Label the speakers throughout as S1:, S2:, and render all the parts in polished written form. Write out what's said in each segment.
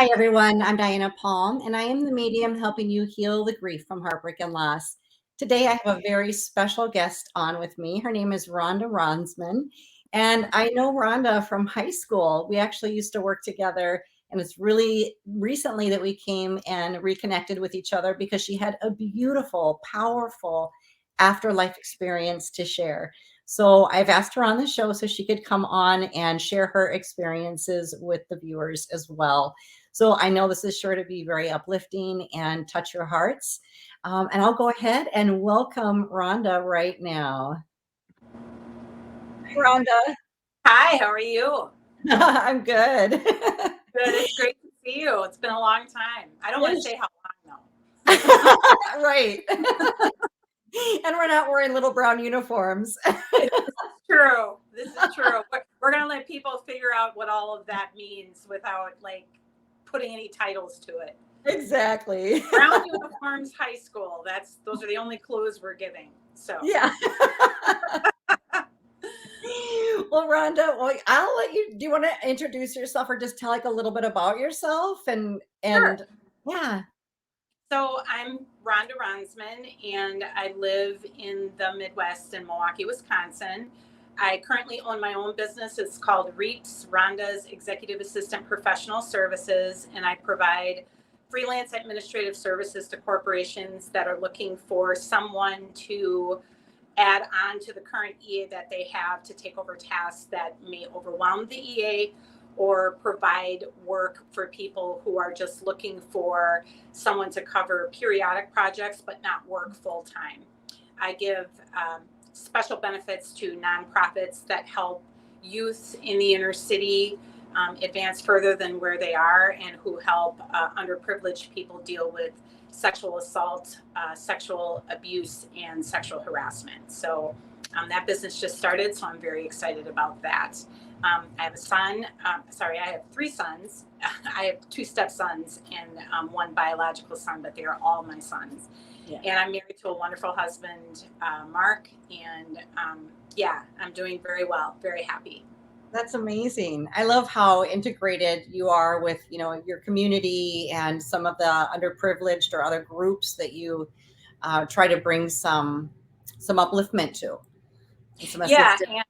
S1: Hi, everyone. I'm Diana Palm, and I am the medium helping you heal the grief from heartbreak and loss. Today, I have a very special guest on with me. Her name is Rhonda Ronsman, and I know Rhonda from high school. We actually used to work together, and it's really recently that we came and reconnected with each other because she had a beautiful, powerful afterlife experience to share. So I've asked her on the show so she could come on and share her experiences with the viewers as well. So I know this is sure to be very uplifting and touch your hearts. And I'll go ahead and welcome Rhonda right now. Hi, Rhonda.
S2: Hi, how are you?
S1: I'm good.
S2: Good. It's great to see you. It's been a long time. I don't want to say how long though.
S1: Right. And we're not wearing little brown uniforms.
S2: This is true. This is true. We're going to let people figure out what all of that means without putting any titles to it.
S1: Exactly.
S2: Brown uniforms, high school. Those are the only clues we're giving. So
S1: Yeah. Well, Rhonda, I'll let you. Do you want to introduce yourself or just tell a little bit about yourself?
S2: Sure.
S1: Yeah.
S2: So I'm Rhonda Ronsman, and I live in the Midwest in Milwaukee, Wisconsin. I currently own my own business. It's called REAPS, Rhonda's Executive Assistant Professional Services, and I provide freelance administrative services to corporations that are looking for someone to add on to the current EA that they have to take over tasks that may overwhelm the EA or provide work for people who are just looking for someone to cover periodic projects but not work full time. I give special benefits to nonprofits that help youth in the inner city advance further than where they are, and who help underprivileged people deal with sexual assault, sexual abuse, and sexual harassment. So that business just started, so I'm very excited about that. I have a son. I have 3 sons. I have 2 stepsons and 1 biological son, but they are all my sons. Yeah. And I'm married to a wonderful husband, Mark. And I'm doing very well, very happy.
S1: That's amazing. I love how integrated you are with, your community and some of the underprivileged or other groups that you try to bring some upliftment to. And some assistance.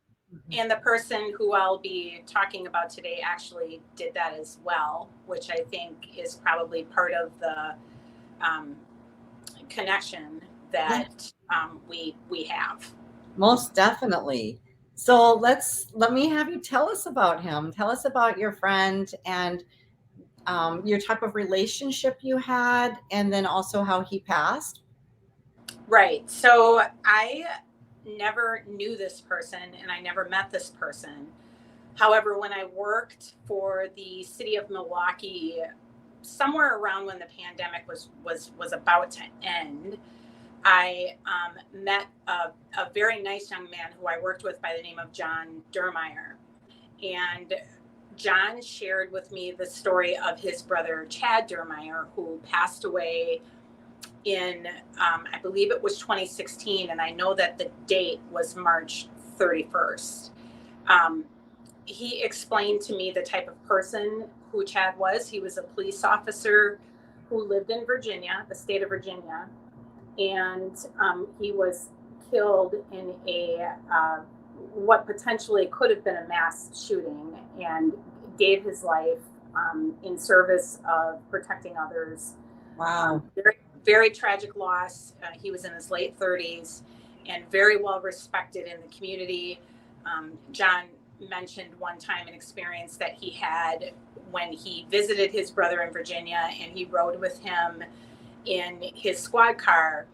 S2: And the person who I'll be talking about today actually did that as well, which I think is probably part of the connection that we have.
S1: Most definitely. So let me have you tell us about him. Tell us about your friend and your type of relationship you had, and then also how he passed.
S2: Right. So I never knew this person and I never met this person. However, when I worked for the city of Milwaukee, somewhere around when the pandemic was about to end, I met a very nice young man who I worked with by the name of John Dermeyer. And John shared with me the story of his brother, Chad Dermeyer, who passed away in, I believe it was 2016. And I know that the date was March 31st. He explained to me the type of person who Chad was. He was a police officer who lived in Virginia, the state of Virginia. And he was killed in what potentially could have been a mass shooting, and gave his life in service of protecting others.
S1: Wow.
S2: Very, very tragic loss. He was in his late 30s and very well respected in the community. John mentioned one time an experience that he had when he visited his brother in Virginia, and he rode with him in his squad car,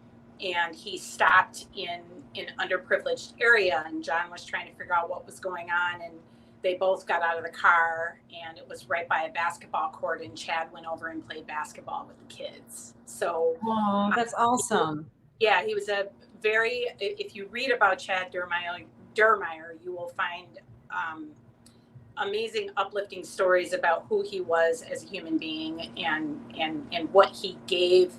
S2: and he stopped in an underprivileged area, and John was trying to figure out what was going on, and they both got out of the car, and it was right by a basketball court, and Chad went over and played basketball with the kids. So
S1: that's awesome.
S2: Yeah, he was if you read about Chad Dermeyer, you will find amazing, uplifting stories about who he was as a human being, and what he gave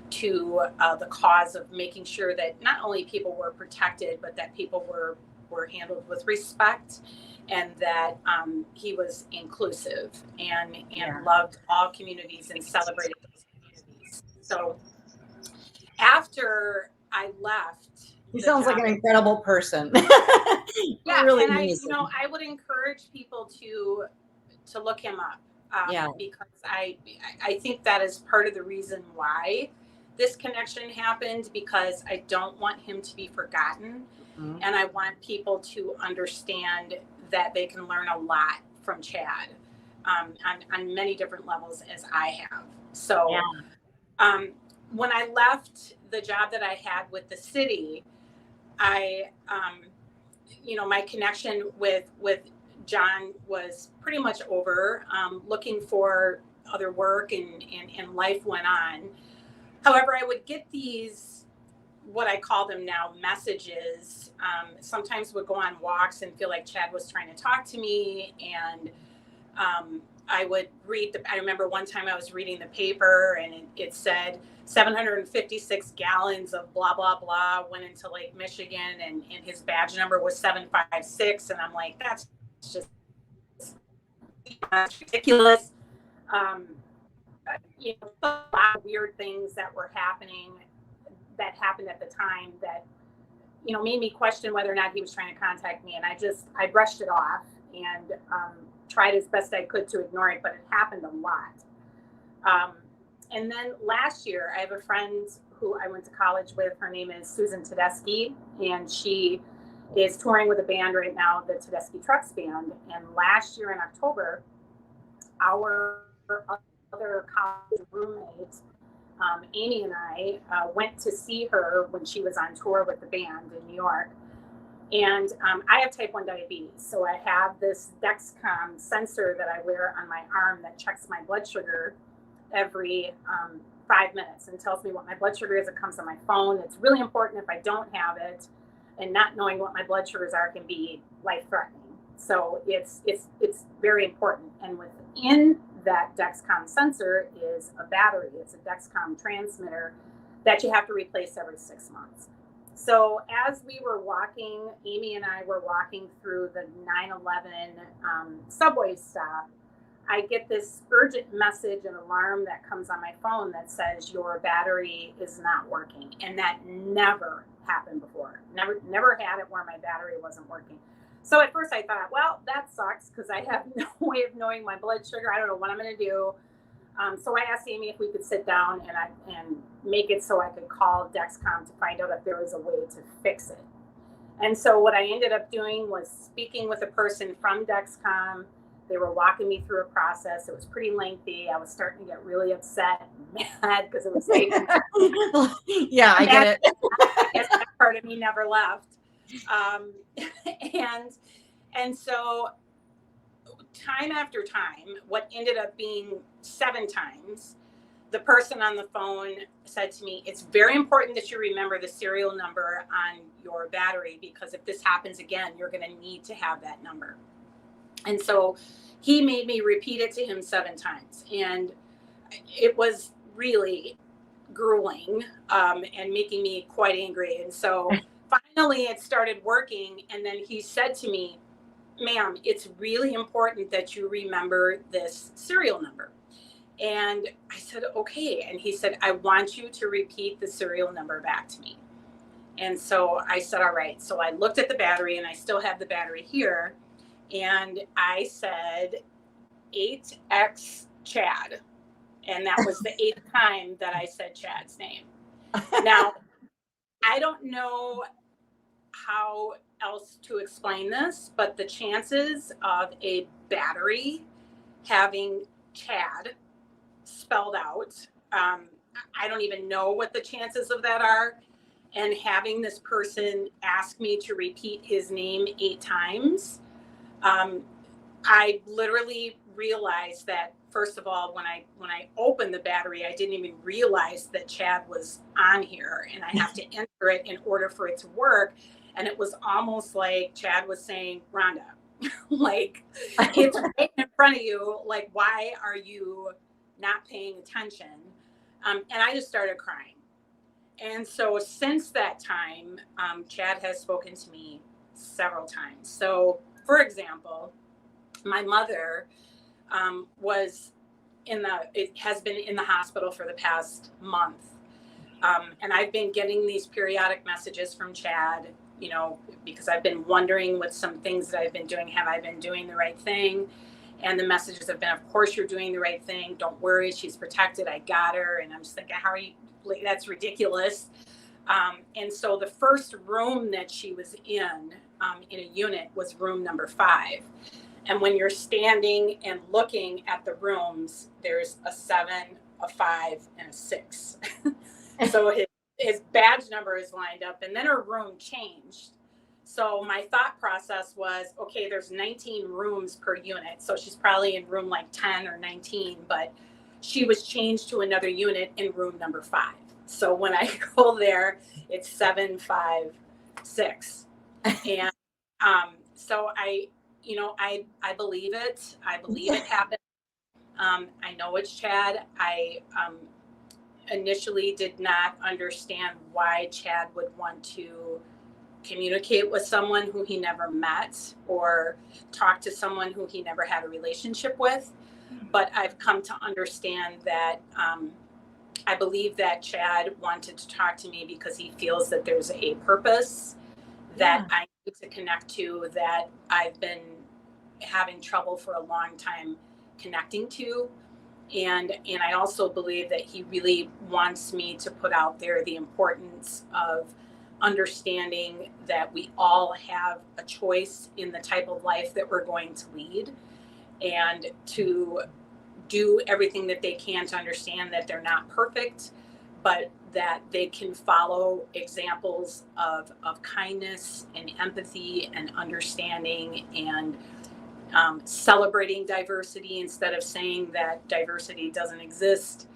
S2: to the cause of making sure that not only people were protected, but that people were handled with respect. and that he was inclusive and
S1: Yeah.
S2: loved all communities and celebrated those communities. So after I left
S1: He
S2: the
S1: sounds like
S2: job,
S1: an incredible person.
S2: yeah,
S1: Really
S2: and
S1: amazing.
S2: I would encourage people to look him up,
S1: Yeah.
S2: because I think that is part of the reason why this connection happened, because I don't want him to be forgotten.
S1: Mhm.
S2: And I want people to understand that they can learn a lot from Chad, on many different levels, as I have. So
S1: Yeah.
S2: when I left the job that I had with the city, I, my connection with John was pretty much over, looking for other work, and life went on. However, I would get these, what I call them now, messages. Sometimes would go on walks and feel like Chad was trying to talk to me, and I would read I remember one time I was reading the paper, and it said 756 gallons of blah blah blah went into Lake Michigan, and his badge number was 756, and I'm like, that's just ridiculous. Um, a lot of weird things that were happening, that happened at the time, that made me question whether or not he was trying to contact me. And I brushed it off, and tried as best I could to ignore it, but it happened a lot. And then last year, I have a friend who I went to college with. Her name is Susan Tedeschi, and she is touring with a band right now, the Tedeschi Trucks Band. And last year in October, our other college roommate, Amy, and I went to see her when she was on tour with the band in New York. And I have type 1 diabetes. So I have this Dexcom sensor that I wear on my arm that checks my blood sugar every 5 minutes and tells me what my blood sugar is. It comes on my phone. It's really important if I don't have it, and not knowing what my blood sugars are can be life-threatening. So it's very important. And within that Dexcom sensor is a battery. It's a Dexcom transmitter that you have to replace every 6 months. So as we were walking, Amy and I were walking through the 9/11 subway stop, I get this urgent message and alarm that comes on my phone that says your battery is not working. And that never happened before. Never had it where my battery wasn't working. So at first I thought, well, that sucks, because I have no way of knowing my blood sugar. I don't know what I'm going to do. So I asked Amy if we could sit down and make it so I could call Dexcom to find out if there was a way to fix it. And so what I ended up doing was speaking with a person from Dexcom. They were walking me through a process. It was pretty lengthy. I was starting to get really upset and mad because it was taking time.
S1: Yeah, I get it.
S2: I guess that part of me never left. And so time after time, what ended up being 7 times, the person on the phone said to me, it's very important that you remember the serial number on your battery, because if this happens again, you're going to need to have that number. And so he made me repeat it to him 7 times. And it was really grueling, and making me quite angry. And so finally it started working. And then he said to me, ma'am, it's really important that you remember this serial number. And I said, okay. And he said, I want you to repeat the serial number back to me. And so I said, all right. So I looked at the battery, and I still have the battery here. And I said 8X Chad. And that was the 8th time that I said Chad's name. Now, I don't know how else to explain this, but the chances of a battery having Chad spelled out, I don't even know what the chances of that are. And having this person ask me to repeat his name 8 times, I literally realized that, first of all, when I opened the battery, I didn't even realize that Chad was on here, and I have to enter it in order for it to work. And it was almost like Chad was saying, Rhonda, like, it's right in front of you. Like, why are you not paying attention? And I just started crying. And so since that time, Chad has spoken to me several times. So For example, my mother has been in the hospital for the past month. And I've been getting these periodic messages from Chad, because I've been wondering with some things that I've been doing, have I been doing the right thing? And the messages have been, of course, you're doing the right thing. Don't worry. She's protected. I got her. And I'm just thinking, how are you? That's ridiculous. And so the first room that she was in a unit was room number 5. And when you're standing and looking at the rooms, there's a 7, a 5, and a 6. So his badge number is lined up, and then her room changed. So my thought process was, okay, there's 19 rooms per unit. So she's probably in room like 10 or 19, but she was changed to another unit in room number 5. So when I go there, it's 7, 5, 6. And so I believe it. I believe it happened. I know it's Chad. I initially did not understand why Chad would want to communicate with someone who he never met or talk to someone who he never had a relationship with. But I've come to understand that I believe that Chad wanted to talk to me because he feels that there's a purpose that I need to connect to, that I've been having trouble for a long time connecting to. And I also believe that he really wants me to put out there the importance of understanding that we all have a choice in the type of life that we're going to lead, and to do everything that they can to understand that they're not perfect, but that they can follow examples of kindness and empathy and understanding, and celebrating diversity instead of saying that diversity doesn't exist,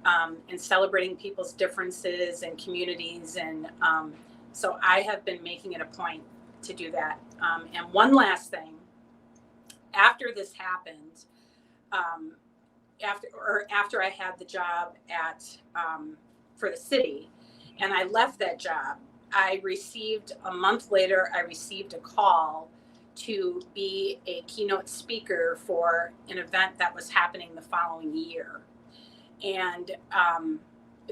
S2: and celebrating people's differences and communities. And so I have been making it a point to do that. And one last thing, after this happened, after I had the job for the city, and I left that job, a month later, I received a call to be a keynote speaker for an event that was happening the following year. And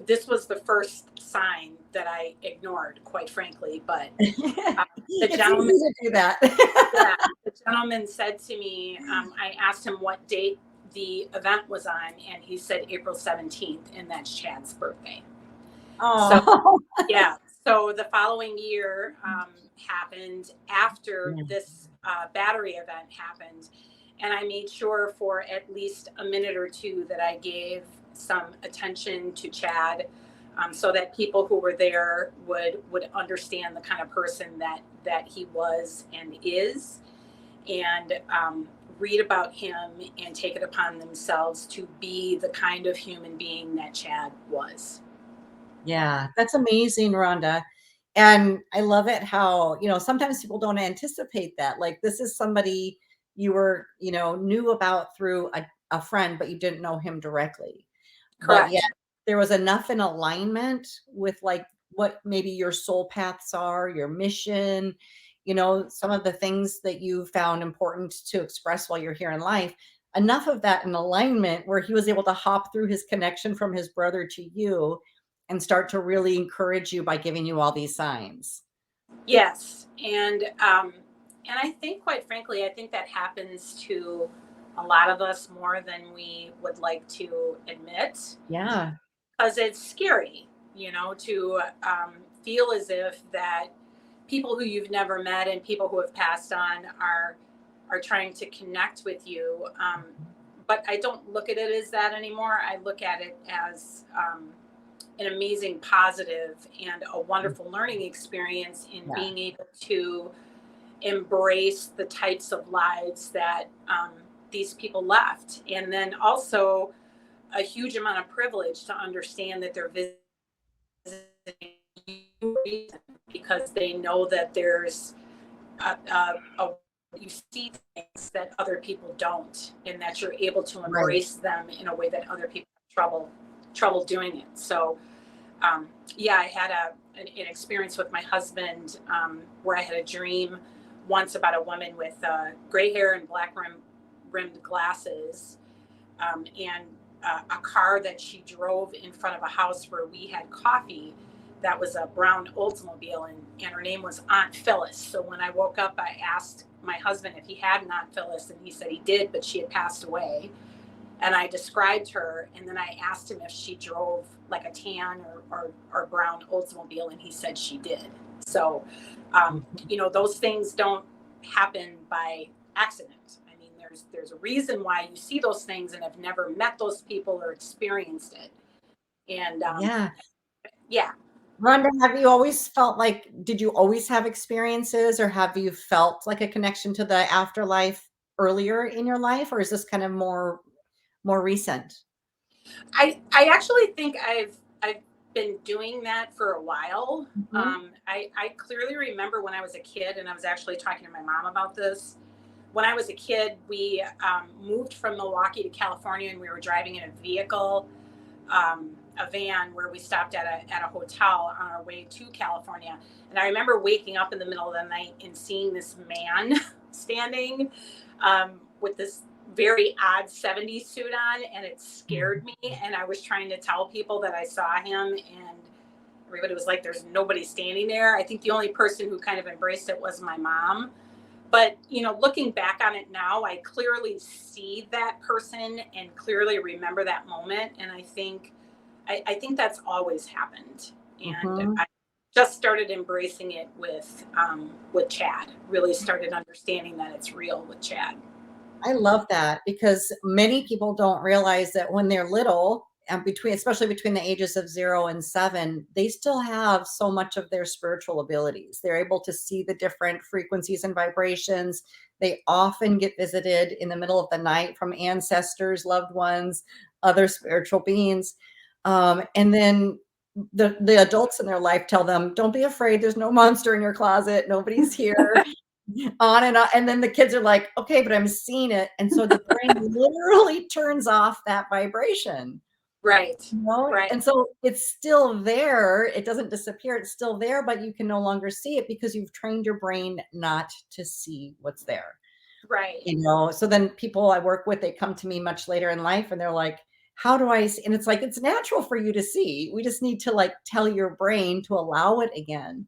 S2: this was the first sign that I ignored, quite frankly. But the gentleman,
S1: to do that.
S2: the gentleman said to me, I asked him what date the event was on, and he said April 17th, and that's Chad's birthday.
S1: Oh,
S2: So the following year happened after this battery event happened. And I made sure for at least a minute or two that I gave some attention to Chad, so that people who were there would understand the kind of person that he was and is, and read about him and take it upon themselves to be the kind of human being that Chad was.
S1: yeah, that's amazing, Rhonda. And I love it how, sometimes people don't anticipate that. Like, this is somebody you were, knew about through a friend, but you didn't know him directly.
S2: Correct.
S1: But yet there was enough in alignment with like what maybe your soul paths are, your mission, some of the things that you found important to express while you're here in life. Enough of that in alignment where he was able to hop through his connection from his brother to you and start to really encourage you by giving you all these signs.
S2: Yes. And I think, quite frankly, I think that happens to a lot of us more than we would like to admit.
S1: Yeah.
S2: Because it's scary, to feel as if that people who you've never met and people who have passed on are trying to connect with you. But I don't look at it as that anymore. I look at it as an amazing positive and a wonderful learning experience in being able to embrace the types of lives that these people left. And then also a huge amount of privilege to understand that they're visiting you because they know that there's you see things that other people don't, and that you're able to embrace them in a way that other people have trouble doing it. So I had an experience with my husband where I had a dream once about a woman with gray hair and black rimmed glasses, and a car that she drove in front of a house where we had coffee. That was a brown Oldsmobile, and her name was Aunt Phyllis. So when I woke up, I asked my husband if he had an Aunt Phyllis, and he said he did, but she had passed away. And I described her, and then I asked him if she drove like a tan or brown Oldsmobile, and he said she did. So, those things don't happen by accident. I mean, there's a reason why you see those things and have never met those people or experienced it. And
S1: Yeah.
S2: yeah.
S1: Rhonda, have you always felt like, did you always have experiences, or have you felt like a connection to the afterlife earlier in your life, or is this kind of more recent?
S2: I actually think I've been doing that for a while.
S1: Mhm.
S2: I clearly remember when I was a kid, and I was actually talking to my mom about this. When I was a kid, we moved from Milwaukee to California, and we were driving in a vehicle, a van, where we stopped at a hotel on our way to California. And I remember waking up in the middle of the night and seeing this man standing with this very odd 70s suit on, and it scared me. And I was trying to tell people that I saw him, and everybody was like, there's nobody standing there. I think the only person who kind of embraced it was my mom. But, looking back on it now, I clearly see that person and clearly remember that moment. And I think that's always happened. And
S1: Mhm.
S2: I just started embracing it with Chad, really started understanding that it's real with Chad.
S1: I love that, because many people don't realize that when they're little, and especially between the ages of 0 and 7, they still have so much of their spiritual abilities. They're able to see the different frequencies and vibrations. They often get visited in the middle of the night from ancestors, loved ones, other spiritual beings. And then the adults in their life tell them, don't be afraid. There's no monster in your closet. Nobody's here. On and on, and then the kids are like, okay, but I'm seeing it. And so the brain literally turns off that vibration,
S2: Right. Right.
S1: and so it's still there. It doesn't disappear. It's still there, but you can no longer see it because you've trained your brain not to see what's there.
S2: Right.
S1: So then people I work with, they come to me much later in life, and they're like, how do I see? And it's like, it's natural for you to see. We just need to like tell your brain to allow it again.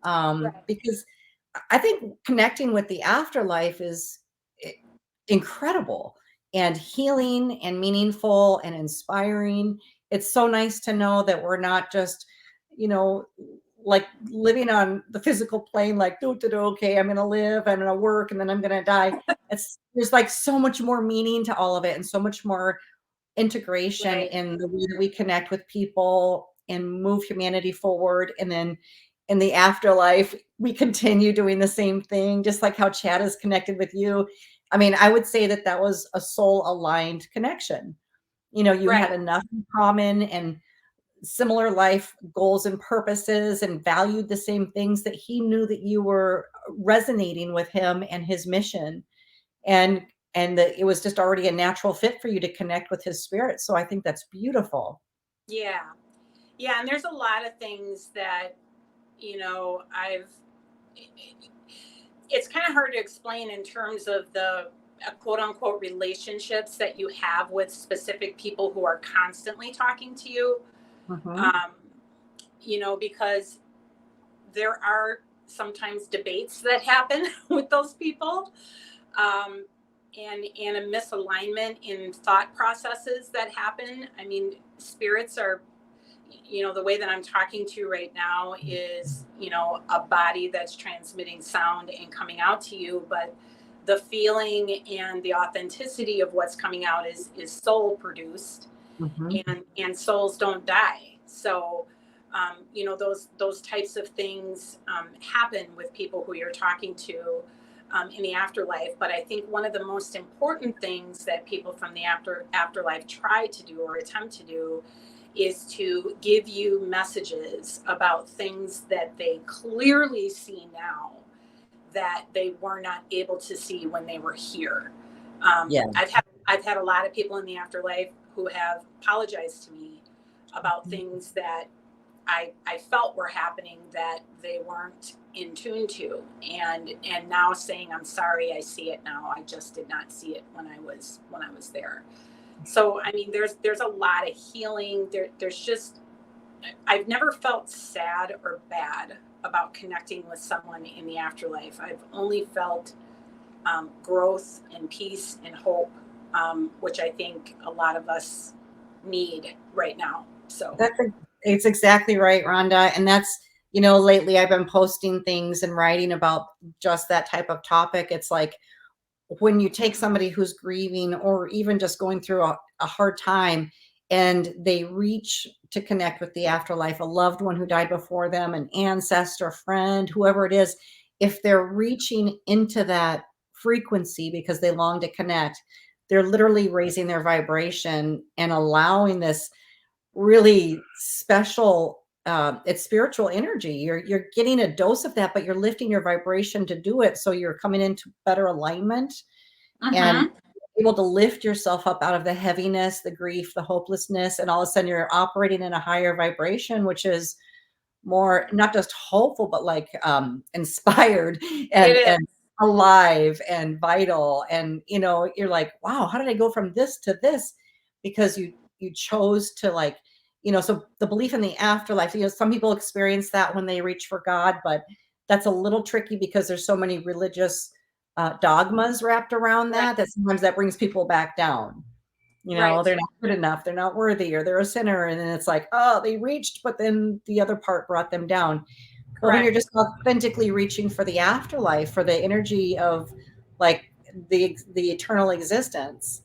S2: Right.
S1: Because I think connecting with the afterlife is i- incredible and healing and meaningful and inspiring. It's so nice to know that we're not just, you know, like living on the physical plane, like, okay, I'm going to live, I'm going to work, and then I'm going to die. There's like so much more meaning to all of it, and so much more integration
S2: Right.
S1: in the way that we connect with people and move humanity forward. And then in the afterlife, we continue doing the same thing, just like how Chad is connected with you. I mean, I would say that that was a soul aligned connection. You had
S2: Right.
S1: enough in common and similar life goals and purposes, and valued the same things, that he knew that you were resonating with him and his mission. And that it was just already a natural fit for you to connect with his spirit. So I think that's beautiful.
S2: Yeah. Yeah. And there's a lot of things that, I've, it's kind of hard to explain in terms of the quote unquote relationships that you have with specific people who are constantly talking to you.
S1: Mhm.
S2: Um, because there are sometimes debates that happen with those people, um, and a misalignment in thought processes that happen. I mean, spirits are, the way that I'm talking to you right now is, a body that's transmitting sound and coming out to you, but the feeling and the authenticity of what's coming out is soul produced,
S1: Mhm.
S2: and souls don't die. So, those types of things happen with people who you're talking to in the afterlife. But I think one of the most important things that people from the afterlife try to do or attempt to do is to give you messages about things that they clearly see now that they were not able to see when they were here.
S1: Yeah.
S2: I've had a lot of people in the afterlife who have apologized to me about things that I felt were happening that they weren't in tune to, and now saying I'm sorry, I see it now. I just did not see it when I was there. So I mean, there's a lot of healing. There's just, I've never felt sad or bad about connecting with someone in the afterlife. I've only felt growth and peace and hope, which I think a lot of us need right now. So
S1: It's exactly right, Rhonda. And that's, lately I've been posting things and writing about just that type of topic. It's like when you take somebody who's grieving or even just going through a hard time and they reach to connect with the afterlife, a loved one who died before them, an ancestor, friend, whoever it is, if they're reaching into that frequency because they long to connect, they're literally raising their vibration and allowing this really special, it's spiritual energy. You're getting a dose of that, but you're lifting your vibration to do it. So you're coming into better alignment and able to lift yourself up out of the heaviness, the grief, the hopelessness, and all of a sudden you're operating in a higher vibration, which is more not just hopeful, but like inspired and alive and vital. And you're like, wow, how did I go from this to this? Because you chose to, like, so the belief in the afterlife, some people experience that when they reach for God, but that's a little tricky because there's so many religious dogmas wrapped around that sometimes that brings people back down. They're not good enough, they're not worthy, or they're a sinner. And then it's like, oh, they reached, but then the other part brought them down. But when you're just authentically reaching for the afterlife, for the energy of like the eternal existence,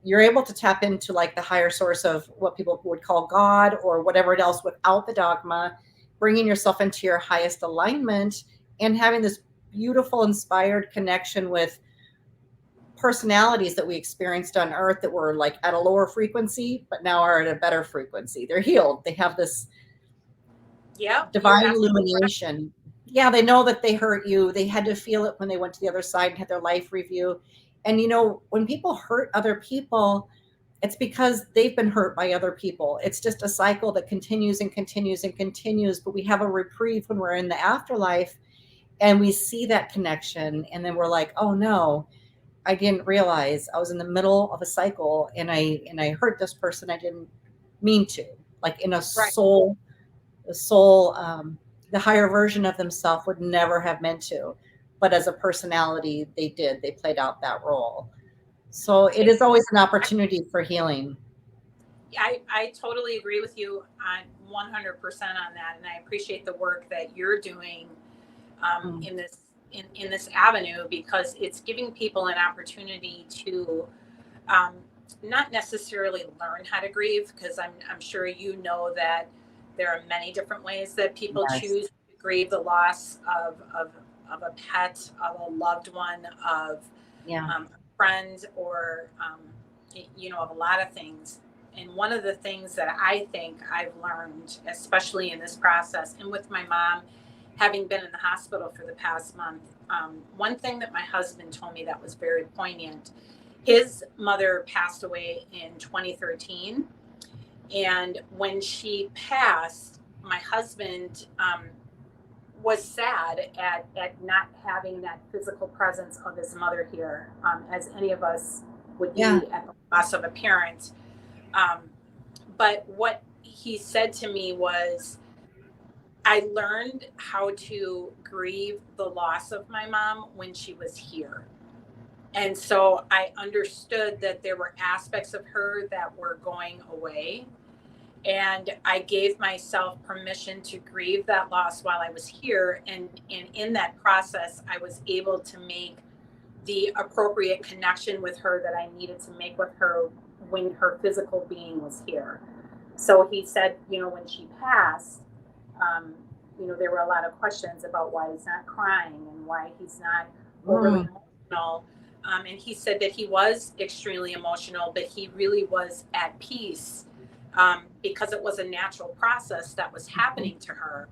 S1: you're able to tap into like the higher source of what people would call God or whatever else without the dogma, bringing yourself into your highest alignment and having this beautiful, inspired connection with personalities that we experienced on earth that were like at a lower frequency, but now are at a better frequency. They're healed. They have this divine illumination. Yeah, they know that they hurt you. They had to feel it when they went to the other side and had their life review. And when people hurt other people, it's because they've been hurt by other people. It's just a cycle that continues and continues and continues. But we have a reprieve when we're in the afterlife and we see that connection. And then we're like, oh no, I didn't realize I was in the middle of a cycle and I hurt this person I didn't mean to. Like in a soul, the higher version of themselves would never have meant to. But as a personality, they did. They played out that role. So it is always an opportunity for healing.
S2: I totally agree with you on 100% on that. And I appreciate the work that you're doing in this avenue, because it's giving people an opportunity to not necessarily learn how to grieve, because I'm sure you know that there are many different ways that people choose to grieve the loss of a pet, of a loved one, of a friend, or of a lot of things. And one of the things that I think I've learned, especially in this process and with my mom having been in the hospital for the past month, one thing that my husband told me that was very poignant. His mother passed away in 2013. And when she passed, my husband was sad at not having that physical presence of his mother here, as any of us would be at the loss of a parent. But what he said to me was, I learned how to grieve the loss of my mom when she was here. And so I understood that there were aspects of her that were going away. And I gave myself permission to grieve that loss while I was here. And in that process, I was able to make the appropriate connection with her that I needed to make with her when her physical being was here. So he said, when she passed, there were a lot of questions about why he's not crying and why he's not overly emotional. And he said that he was extremely emotional, but he really was at peace, because it was a natural process that was happening to her.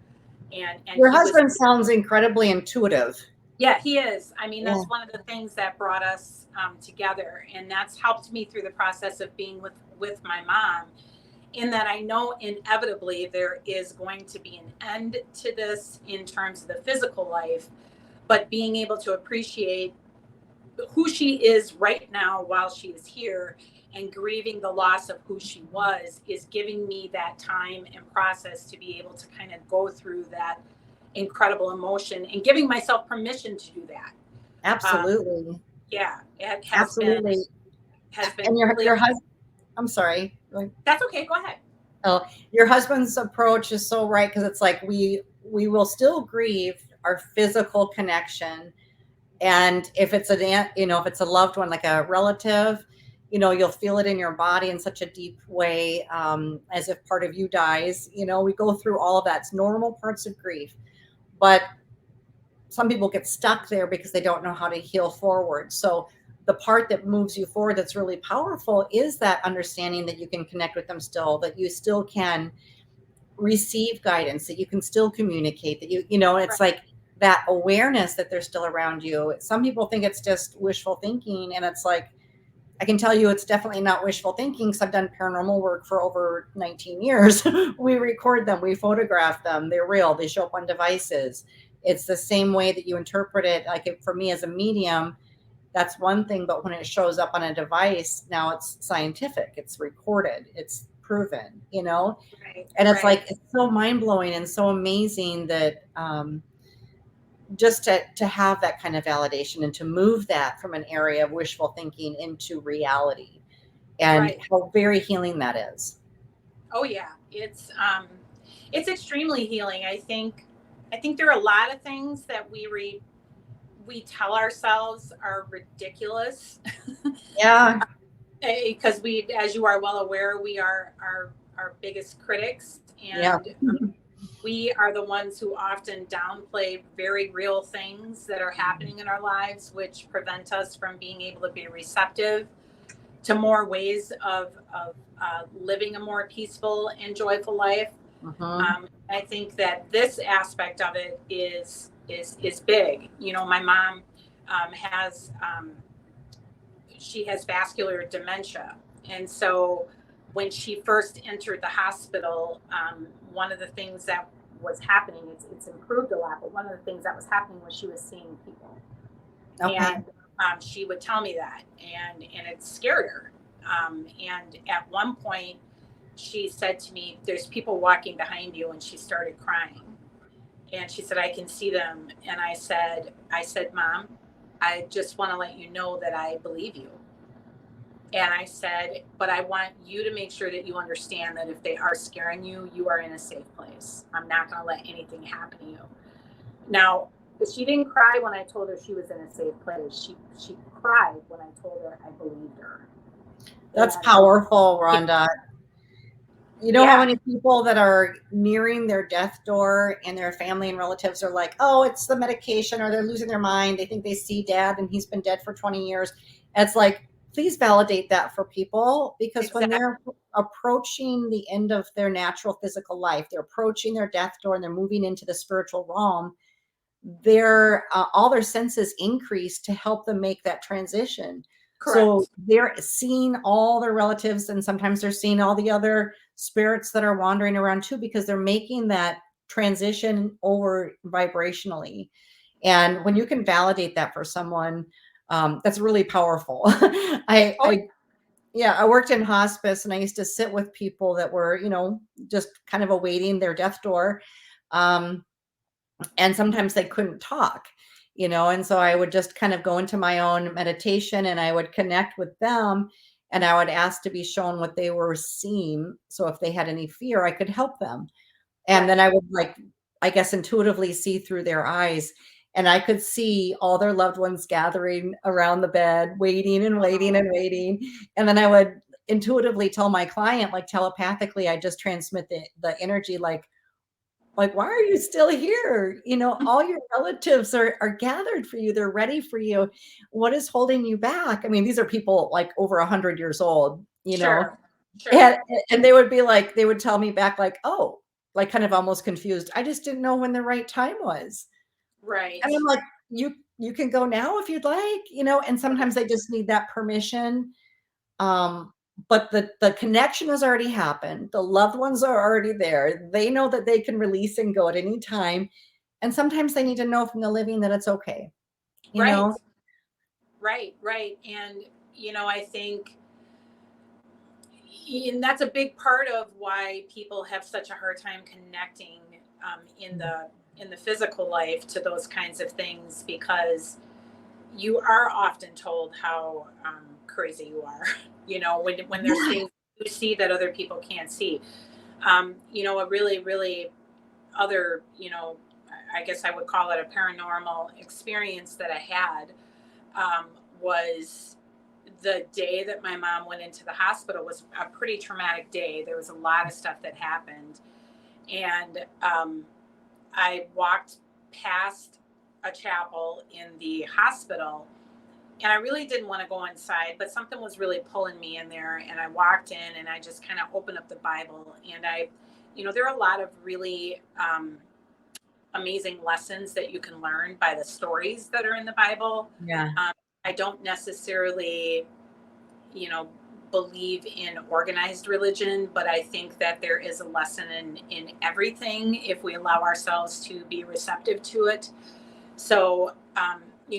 S2: And
S1: your husband sounds incredibly intuitive.
S2: Yeah, he is. I mean, that's one of the things that brought us together, and that's helped me through the process of being with my mom. in that I know inevitably there is going to be an end to this in terms of the physical life, but being able to appreciate who she is right now while she is here and grieving the loss of who she was is giving me that time and process to be able to kind of go through that incredible emotion and giving myself permission to do that.
S1: Absolutely.
S2: Yeah, it
S1: Absolutely.
S2: has been
S1: And
S2: really.
S1: your husband, I'm sorry.
S2: That's okay. Go ahead.
S1: Oh, your husband's approach is so right, because it's like we will still grieve our physical connection, and if it's if it's a loved one, like a relative, you'll feel it in your body in such a deep way, as if part of you dies. We go through all of that. It's normal parts of grief, but some people get stuck there because they don't know how to heal forward. So the part that moves you forward, that's really powerful, is that understanding that you can connect with them still, that you still can receive guidance, that you can still communicate, that it's like that awareness that they're still around you. Some people think it's just wishful thinking, and it's like, I can tell you it's definitely not wishful thinking, because I've done paranormal work for over 19 years. We record them, we photograph them, they're real, they show up on devices. It's the same way that you interpret it. Like, for me as a medium, that's one thing, but when it shows up on a device, now it's scientific, it's recorded, it's proven, and it's like, it's so mind-blowing and so amazing that just to have that kind of validation and to move that from an area of wishful thinking into reality, and how very healing that is.
S2: Oh yeah, it's extremely healing. I think there are a lot of things that we tell ourselves are ridiculous.
S1: Yeah.
S2: Because we, as you are well aware, we are our biggest critics, and
S1: Yeah.
S2: We are the ones who often downplay very real things that are happening in our lives, which prevent us from being able to be receptive to more ways of living a more peaceful and joyful life. I think that this aspect of it is big. My mom has she has vascular dementia, and so when she first entered the hospital, one of the things that was happening, it's improved a lot, but one of the things that was happening was she was seeing people. Okay. And she would tell me that, and it scared her. And at one point, she said to me, "There's people walking behind you," and she started crying. And she said, "I can see them." And I said, "Mom, I just want to let you know that I believe you." And I said, "But I want you to make sure that you understand that if they are scaring you, you are in a safe place. I'm not going to let anything happen to you." Now, she didn't cry when I told her she was in a safe place. She cried when I told her I believed her.
S1: That's powerful, Rhonda. You know how many people that are nearing their death door and their family and relatives are like, "Oh, it's the medication," or they're losing their mind. They think they see dad and he's been dead for 20 years. And it's like, please validate that for people, because when they're approaching the end of their natural physical life, they're approaching their death door and they're moving into the spiritual realm, their all their senses increase to help them make that transition. Correct. So they're seeing all their relatives, and sometimes they're seeing all the other spirits that are wandering around too, because they're making that transition over vibrationally. And when you can validate that for someone, that's really powerful. I worked in hospice, and I used to sit with people that were, just kind of awaiting their death door. And sometimes they couldn't talk, and so I would just kind of go into my own meditation, and I would connect with them, and I would ask to be shown what they were seeing. So if they had any fear, I could help them. And then I would, like, I guess, intuitively see through their eyes, and I could see all their loved ones gathering around the bed, waiting and waiting and waiting. And then I would intuitively tell my client, like telepathically, I just transmit the energy, like, "Why are you still here? All your relatives are gathered for you. They're ready for you. What is holding you back?" I mean, these are people like over 100 years old,
S2: Sure.
S1: And they would be like, they would tell me back, like, "Oh," like, kind of almost confused. "I just didn't know when the right time was."
S2: Right.
S1: And I'm like, "You can go now if you'd like," and sometimes they just need that permission. but the connection has already happened. The loved ones are already there. They know that they can release and go at any time. And sometimes they need to know from the living that it's okay, you
S2: Right,
S1: know?
S2: right. And, I think, and that's a big part of why people have such a hard time connecting in the physical life to those kinds of things, because you are often told how crazy you are, when there's
S1: Yeah.
S2: things you see that other people can't see. A really, really other, I guess I would call it a paranormal experience that I had, was the day that my mom went into the hospital. Was a pretty traumatic day. There was a lot of stuff that happened. And I walked past a chapel in the hospital, and I really didn't want to go inside, but something was really pulling me in there. And I walked in and I just kind of opened up the Bible. And there are a lot of really amazing lessons that you can learn by the stories that are in the Bible.
S1: Yeah.
S2: I don't necessarily, you know, believe in organized religion, but I think that there is a lesson in everything if we allow ourselves to be receptive to it. So,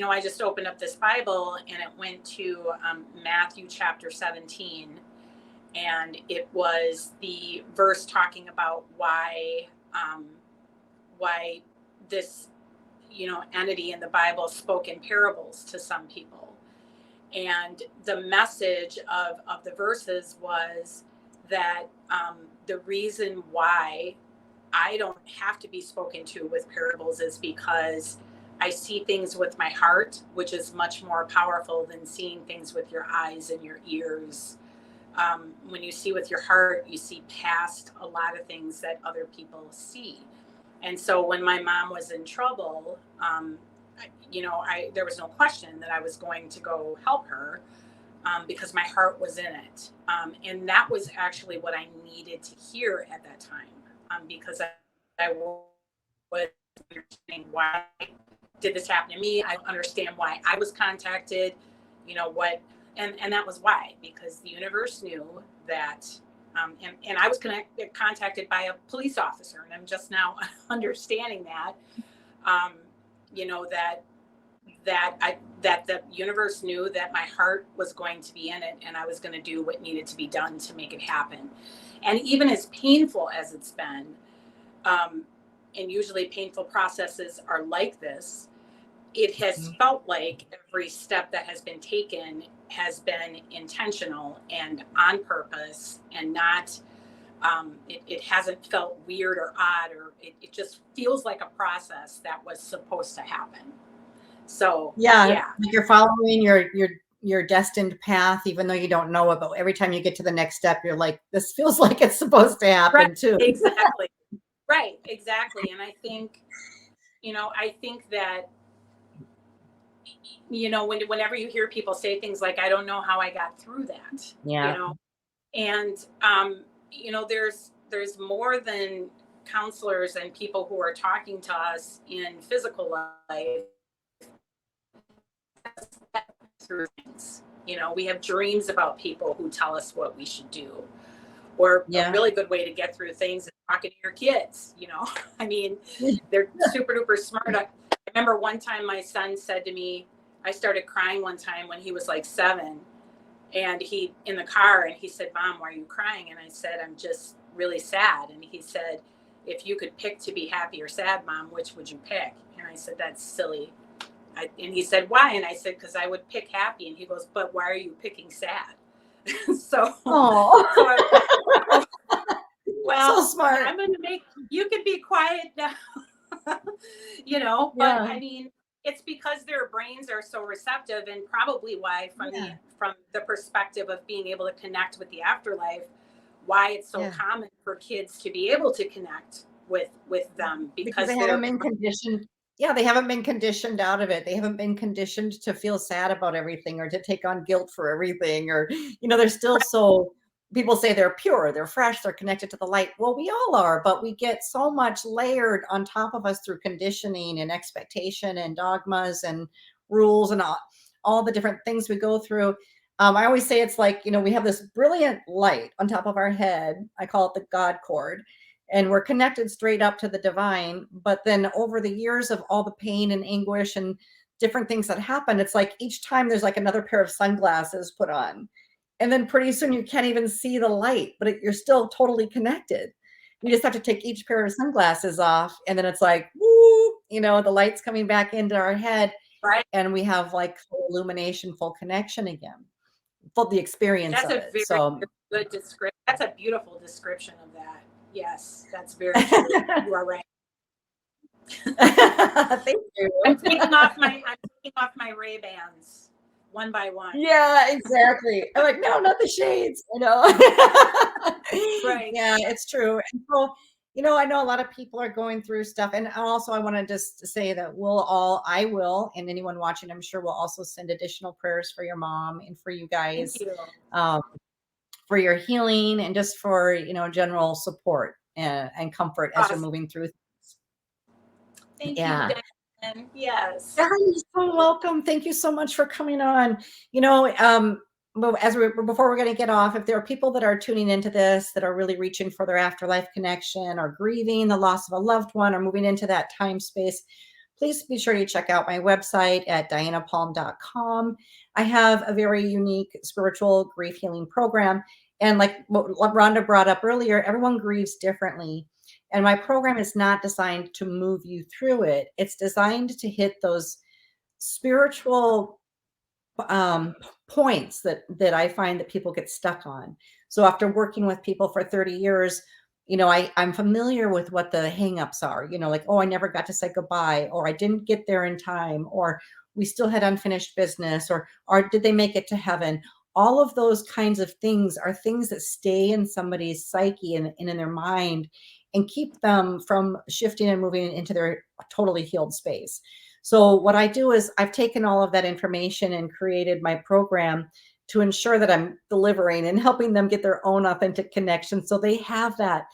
S2: I just opened up this Bible and it went to Matthew chapter 17. And it was the verse talking about why this, entity in the Bible spoke in parables to some people. And the message of the verses was that the reason why I don't have to be spoken to with parables is because I see things with my heart, which is much more powerful than seeing things with your eyes and your ears. When you see with your heart, you see past a lot of things that other people see. And so when my mom was in trouble, there was no question that I was going to go help her, because my heart was in it. And that was actually what I needed to hear at that time, because I was understanding, why did this happen to me? I don't understand why I was contacted, what, and that was why, because the universe knew that, and I was contacted by a police officer, and I'm just now understanding that, that the universe knew that my heart was going to be in it, and I was going to do what needed to be done to make it happen. And even as painful as it's been, and usually painful processes are like this, it has felt like every step that has been taken has been intentional and on purpose, and not, it hasn't felt weird or odd, or it just feels like a process that was supposed to happen. So
S1: Yeah,
S2: yeah,
S1: like you're following your destined path, even though you don't know it. But every time you get to the next step, you're like, this feels like it's supposed to
S2: right,
S1: happen too.
S2: exactly, right, exactly. And I think that, whenever you hear people say things like, I don't know how I got through that,
S1: Yeah.
S2: and there's more than counselors and people who are talking to us in physical life through things. We have dreams about people who tell us what we should do. Or a
S1: Yeah.
S2: really good way to get through things is talking to your kids. I mean, they're super duper smart. I remember one time my son said to me, I started crying one time when he was like 7, and he in the car, and he said, Mom, why are you crying? And I said, I'm just really sad. And he said, if you could pick to be happy or sad, Mom, which would you pick? And I said, that's silly. And he said, why? And I said, because I would pick happy. And he goes, but why are you picking sad? so
S1: Oh,
S2: I,
S1: so
S2: well,
S1: smart.
S2: I'm going to make you can be quiet now. But
S1: Yeah.
S2: I mean, it's because their brains are so receptive, and probably why,
S1: Yeah.
S2: from the perspective of being able to connect with the afterlife, why it's so
S1: Yeah.
S2: common for kids to be able to connect with them,
S1: Because
S2: because
S1: they haven't
S2: they're
S1: been conditioned. Yeah, they haven't been conditioned out of it. They haven't been conditioned to feel sad about everything or to take on guilt for everything. Or, they're still so, people say they're pure, they're fresh, they're connected to the light. Well, we all are, but we get so much layered on top of us through conditioning and expectation and dogmas and rules and all the different things we go through. I always say it's like, we have this brilliant light on top of our head. I call it the God cord, and we're connected straight up to the divine. But then over the years of all the pain and anguish and different things that happen, it's like each time there's like another pair of sunglasses put on. And then pretty soon you can't even see the light, but you're still totally connected. We just have to take each pair of sunglasses off. And then it's like, woo, the light's coming back into our head.
S2: Right.
S1: And we have like full illumination, full connection again, full the experience
S2: That's
S1: of
S2: a
S1: it.
S2: very
S1: So
S2: good description. That's a beautiful description of that. Yes, that's very true. You are right.
S1: thank you.
S2: I'm taking off my Ray-Bans one by one.
S1: Yeah, exactly. I'm like, no, not the shades,
S2: Right.
S1: Yeah, it's true. And so, I know a lot of people are going through stuff. And also I want to just say that I will, and anyone watching, I'm sure will also send additional prayers for your mom and for you guys,
S2: Thank you.
S1: For your healing and just for, general support and comfort as you're
S2: Awesome.
S1: moving through.
S2: Thank
S1: Yeah.
S2: you, Dan. Yes.
S1: Yeah, you're so welcome. Thank you so much for coming on. Before we're going to get off, if there are people that are tuning into this that are really reaching for their afterlife connection or grieving the loss of a loved one or moving into that time space, please be sure to check out my website at dianapalm.com. I have a very unique spiritual grief healing program. And like what Rhonda brought up earlier, everyone grieves differently. And my program is not designed to move you through it. It's designed to hit those spiritual points that I find that people get stuck on. So after working with people for 30 years, I'm familiar with what the hangups are, like, oh, I never got to say goodbye, or I didn't get there in time, or we still had unfinished business, or did they make it to heaven? All of those kinds of things are things that stay in somebody's psyche and in their mind and keep them from shifting and moving into their totally healed space. So what I do is I've taken all of that information and created my program to ensure that I'm delivering and helping them get their own authentic connection. So they have that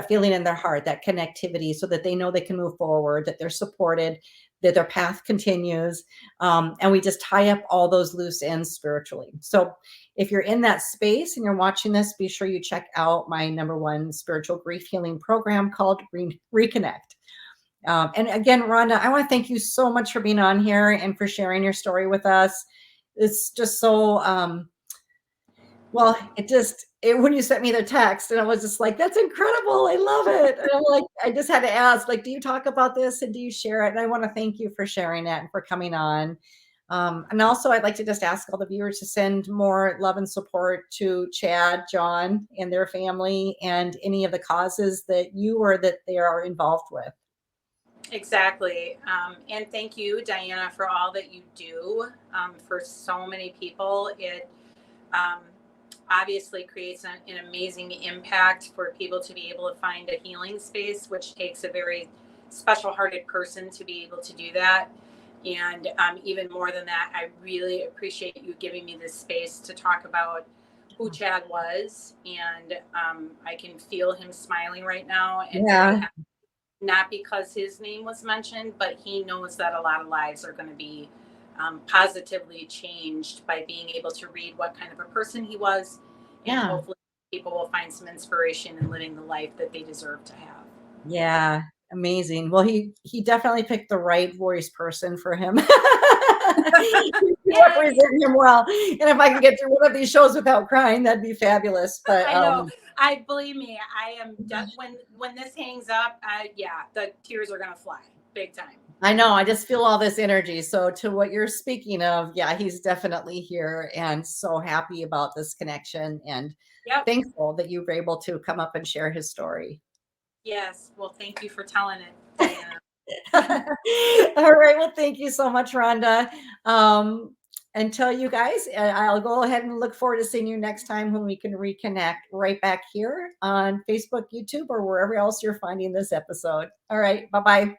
S1: feeling in their heart, that connectivity, so that they know they can move forward, that they're supported, that their path continues. And we just tie up all those loose ends spiritually. So if you're in that space and you're watching this, be sure you check out my #1 spiritual grief healing program called Reconnect. And again, Rhonda, I want to thank you so much for being on here and for sharing your story with us. It's just so, well, when you sent me the text and I was just like, that's incredible. I love it. And I'm like, I just had to ask, like, do you talk about this and do you share it? And I want to thank you for sharing it and for coming on. And also I'd like to just ask all the viewers to send more love and support to Chad, John, and their family and any of the causes that you or that they are involved with.
S2: Exactly. And thank you, Diana, for all that you do for so many people. It obviously creates an amazing impact for people to be able to find a healing space, which takes a very special hearted person to be able to do that. And even more than that, I really appreciate you giving me this space to talk about who Chad was. And I can feel him smiling right now. And
S1: Yeah.
S2: not because his name was mentioned, but he knows that a lot of lives are going to be positively changed by being able to read what kind of a person he was. And hopefully people will find some inspiration in living the life that they deserve to have.
S1: Yeah. Amazing. Well, he definitely picked the right voice person for him. You represent him well. And if I can get through one of these shows without crying, that'd be fabulous. But
S2: I know. I believe me, I am when this hangs up, the tears are gonna fly big time.
S1: I know. I just feel all this energy. So to what you're speaking of, yeah, he's definitely here and so happy about this connection and thankful that you were able to come up and share his story.
S2: Yes. Well, thank you for telling it, Diana.
S1: All right. Well, thank you so much, Rhonda. Until you guys, I'll go ahead and look forward to seeing you next time when we can reconnect right back here on Facebook, YouTube, or wherever else you're finding this episode. All right. Bye-bye.